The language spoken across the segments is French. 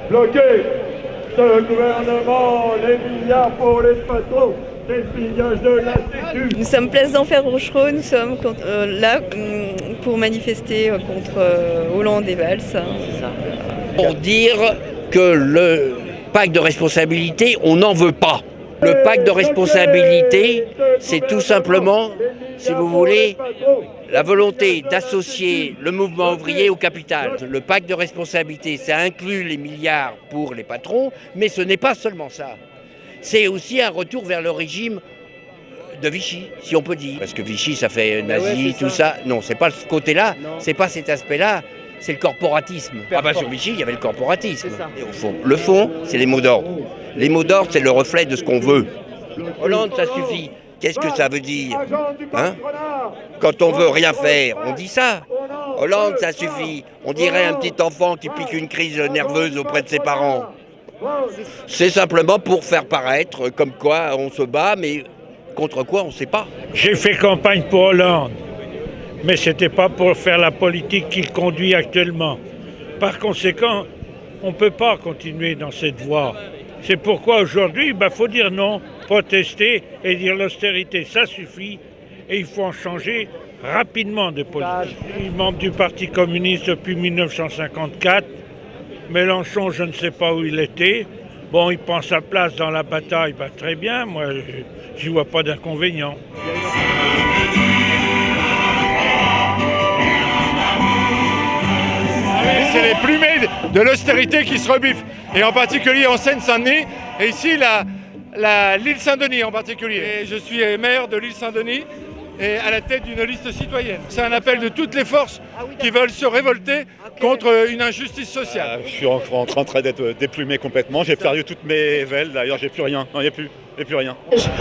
bloquer ce gouvernement, les milliards pour les patrons, les pillages de l'Institut. Nous sommes place d'Enfer Rochereau, nous sommes là pour manifester contre Hollande et Valls. Pour dire que le pacte de responsabilité, on n'en veut pas. Le pacte de responsabilité, c'est tout simplement, si vous voulez, la volonté d'associer le mouvement ouvrier au capital. Le pacte de responsabilité, ça inclut les milliards pour les patrons, mais ce n'est pas seulement ça. C'est aussi un retour vers le régime de Vichy, si on peut dire. Parce que Vichy, ça fait nazi, ouais, tout ça. Non, c'est pas ce côté-là, c'est pas cet aspect-là. C'est le corporatisme. Ah bah sur Vichy, il y avait le corporatisme. Et au fond, le fond, c'est les mots d'ordre. Les mots d'ordre, c'est le reflet de ce qu'on veut. Hollande, ça suffit. Qu'est-ce que ça veut dire, hein? Quand on veut rien faire, on dit ça. Hollande, ça suffit. On dirait un petit enfant qui pique une crise nerveuse auprès de ses parents. C'est simplement pour faire paraître comme quoi on se bat, mais contre quoi on ne sait pas. J'ai fait campagne pour Hollande. Mais ce n'était pas pour faire la politique qu'il conduit actuellement. Par conséquent, on ne peut pas continuer dans cette voie. C'est pourquoi aujourd'hui, il faut dire non, protester et dire l'austérité, ça suffit. Et il faut en changer rapidement de politique. Je suis membre du Parti communiste depuis 1954. Mélenchon, je ne sais pas où il était. Bon, il prend sa place dans la bataille, très bien. Moi, je n'y vois pas d'inconvénient. C'est les plumés de l'austérité qui se rebiffent, et en particulier en Seine-Saint-Denis, et ici l'île Saint-Denis en particulier. Et je suis maire de l'île Saint-Denis et à la tête d'une liste citoyenne. C'est un appel de toutes les forces qui veulent se révolter contre une injustice sociale. Je suis en train d'être déplumé complètement, j'ai perdu toutes mes velles, d'ailleurs j'ai plus rien, non il n'y a plus rien.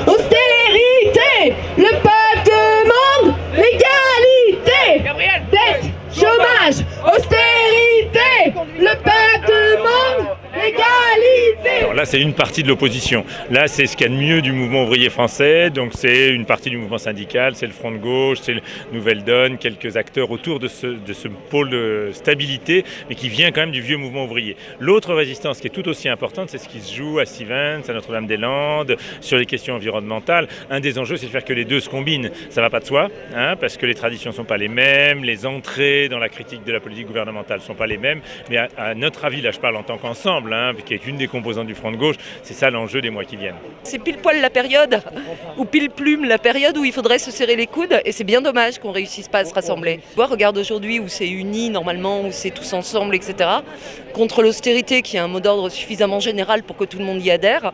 Austérité, le peuple demande l'égalité, dette, chômage, austérité, le peuple demande l'égalité. Alors là, c'est une partie de l'opposition. Là, c'est ce qu'il y a de mieux du mouvement ouvrier français. Donc, c'est une partie du mouvement syndical, c'est le Front de gauche, c'est le Nouvelle Donne, quelques acteurs autour de ce pôle de stabilité, mais qui vient quand même du vieux mouvement ouvrier. L'autre résistance qui est tout aussi importante, c'est ce qui se joue à Sivens, à Notre-Dame-des-Landes, sur les questions environnementales. Un des enjeux, c'est de faire que les deux se combinent. Ça ne va pas de soi, parce que les traditions ne sont pas les mêmes, les entrées dans la critique de la politique gouvernementale ne sont pas les mêmes, mais à notre avis, là je parle en tant qu'ensemble, qui est une des composantes du Front de gauche, c'est ça l'enjeu des mois qui viennent. C'est pile poil la période, ou pile plume la période où il faudrait se serrer les coudes, et c'est bien dommage qu'on ne réussisse pas à se rassembler. Regarde aujourd'hui où c'est uni normalement, où c'est tous ensemble, etc. Contre l'austérité qui est un mot d'ordre suffisamment général pour que tout le monde y adhère,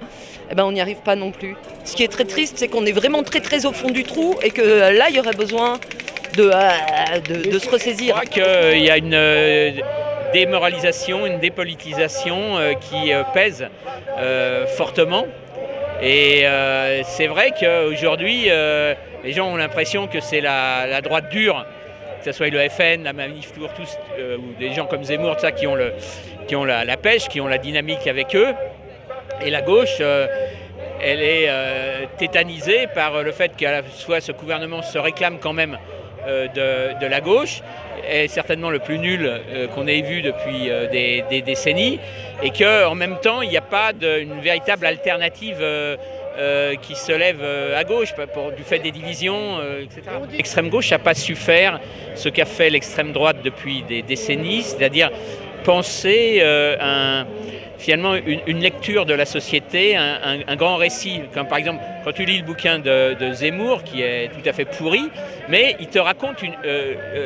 on n'y arrive pas non plus. Ce qui est très triste, c'est qu'on est vraiment très très au fond du trou et que là il y aurait besoin de se ressaisir. Je crois qu'il y a une démoralisation, une dépolitisation qui pèse fortement. Et c'est vrai qu'aujourd'hui, les gens ont l'impression que c'est la droite dure, que ce soit le FN, la Manif pour tous, ou des gens comme Zemmour, tout ça, qui ont la pêche, qui ont la dynamique avec eux. Et la gauche, elle est tétanisée par le fait qu'à la fois ce gouvernement se réclame quand même de la gauche, est certainement le plus nul qu'on ait vu depuis des décennies, et qu'en même temps, il n'y a pas une véritable alternative qui se lève à gauche du fait des divisions, etc. L'extrême gauche n'a pas su faire ce qu'a fait l'extrême droite depuis des décennies, c'est-à-dire penser finalement une lecture de la société, un grand récit, comme par exemple quand tu lis le bouquin de Zemmour, qui est tout à fait pourri, mais il te raconte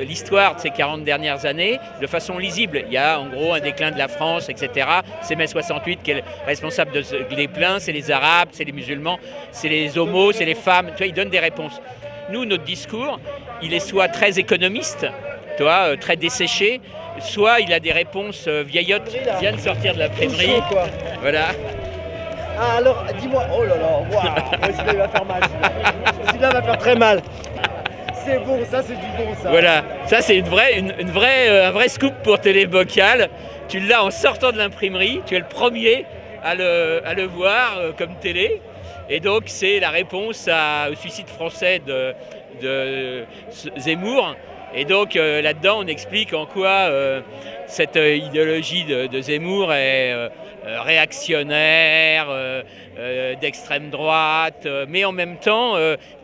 l'histoire de ces 40 dernières années de façon lisible. Il y a en gros un déclin de la France, etc. C'est mai 68 qui est responsable des pleins, c'est les Arabes, c'est les musulmans, c'est les homos, c'est les femmes. Tu vois, il donne des réponses. Nous, notre discours, il est soit très économiste, très desséché, soit il a des réponses vieillottes qui viennent sortir de l'imprimerie. Voilà. Ah alors, dis-moi, oh là là, waouh, celui-là va faire mal. Celui-là va faire très mal. C'est bon, ça c'est du bon ça. Voilà, ça c'est un vrai scoop pour Télébocal. Tu l'as en sortant de l'imprimerie, tu es le premier à le voir comme télé. Et donc c'est la réponse au suicide français de Zemmour. Et donc là-dedans, on explique en quoi cette idéologie de Zemmour est réactionnaire, d'extrême droite, mais en même temps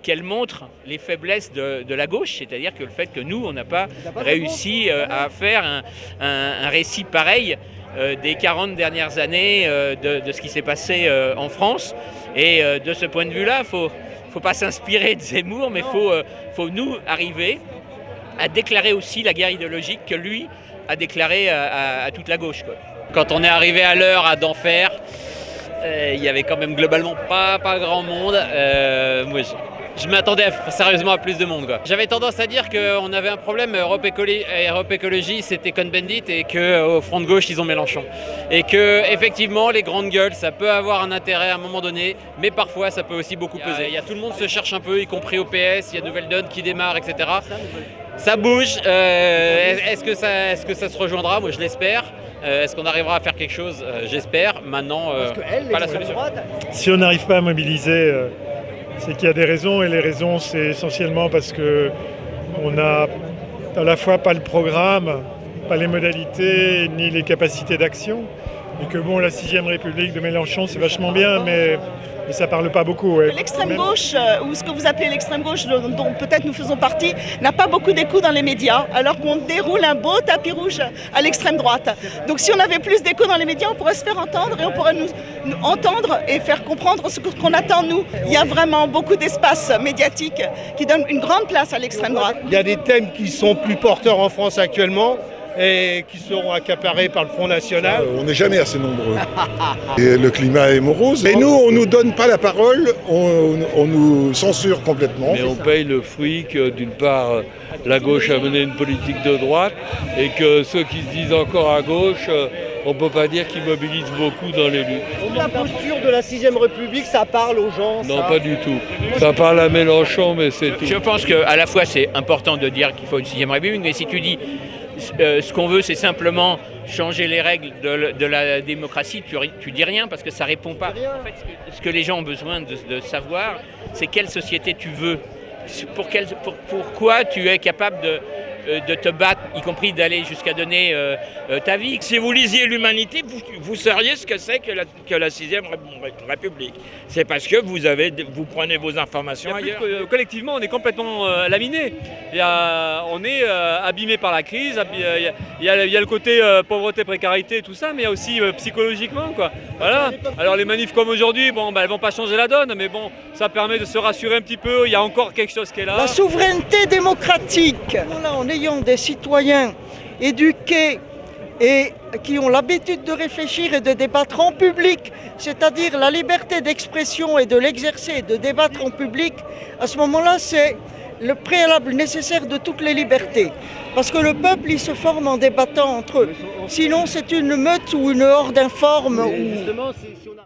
qu'elle montre les faiblesses de la gauche, c'est-à-dire que le fait que nous, on n'a pas réussi à faire un récit pareil des 40 dernières années de ce qui s'est passé en France. Et de ce point de vue-là, faut pas s'inspirer de Zemmour, mais faut nous arriver à déclarer aussi la guerre idéologique que lui a déclarée à toute la gauche, quoi. Quand on est arrivé à l'heure à d'enfer, il y avait quand même globalement pas grand monde. Moi, je m'attendais sérieusement à plus de monde, quoi. J'avais tendance à dire qu'on avait un problème, Europe Écologie c'était Cohn-Bendit, et qu'au front de gauche ils ont Mélenchon. Et que effectivement les grandes gueules ça peut avoir un intérêt à un moment donné, mais parfois ça peut aussi beaucoup peser. Tout le monde se cherche un peu, y compris au PS, il y a Nouvelle Donne qui démarre, etc. Ça bouge, est-ce que ça se rejoindra? Moi je l'espère. Est-ce qu'on arrivera à faire quelque chose? J'espère. Maintenant, pas la solution. Si on n'arrive pas à mobiliser, c'est qu'il y a des raisons, et les raisons, c'est essentiellement parce qu'on n'a à la fois pas le programme, pas les modalités, ni les capacités d'action. Et que bon, la 6ème République de Mélenchon, c'est vachement bien, mais ça parle pas beaucoup. Ouais. L'extrême gauche, ou ce que vous appelez l'extrême gauche, dont peut-être nous faisons partie, n'a pas beaucoup d'écho dans les médias, alors qu'on déroule un beau tapis rouge à l'extrême droite. Donc si on avait plus d'écho dans les médias, on pourrait se faire entendre, et on pourrait nous entendre et faire comprendre ce qu'on attend nous. Il y a vraiment beaucoup d'espace médiatique qui donne une grande place à l'extrême droite. Il y a des thèmes qui sont plus porteurs en France actuellement et qui seront accaparés par le Front National. On n'est jamais assez nombreux. Et le climat est morose. Et nous, on ne nous donne pas la parole, on nous censure complètement. Mais on paye le fruit que, d'une part, la gauche a mené une politique de droite, et que ceux qui se disent encore à gauche, on ne peut pas dire qu'ils mobilisent beaucoup dans les luttes. La posture de la 6ème République, ça parle aux gens? Non, pas du tout. Ça parle à Mélenchon, mais c'est tout. Je pense qu'à la fois, c'est important de dire qu'il faut une 6ème République, mais si tu dis ce qu'on veut, c'est simplement changer les règles de la démocratie, tu dis rien, parce que ça répond pas. En fait, ce que les gens ont besoin de savoir, c'est quelle société tu veux, pourquoi tu es capable de te battre, y compris d'aller jusqu'à donner ta vie. Si vous lisiez l'Humanité, vous sauriez ce que c'est que la 6ème République. C'est parce que vous prenez vos informations ailleurs. Collectivement, on est complètement laminé. On est abîmé par la crise. Il y a le côté pauvreté, précarité, tout ça, mais il y a aussi psychologiquement, quoi. Voilà. Alors les manifs comme aujourd'hui, bon, elles vont pas changer la donne, mais bon, ça permet de se rassurer un petit peu. Il y a encore quelque chose qui est là. La souveraineté démocratique. Là, en ayant des citoyens éduqués et qui ont l'habitude de réfléchir et de débattre en public, c'est-à-dire la liberté d'expression et de l'exercer, de débattre en public, à ce moment-là, c'est le préalable nécessaire de toutes les libertés. Parce que le peuple, il se forme en débattant entre eux. Sinon, c'est une meute ou une horde informe.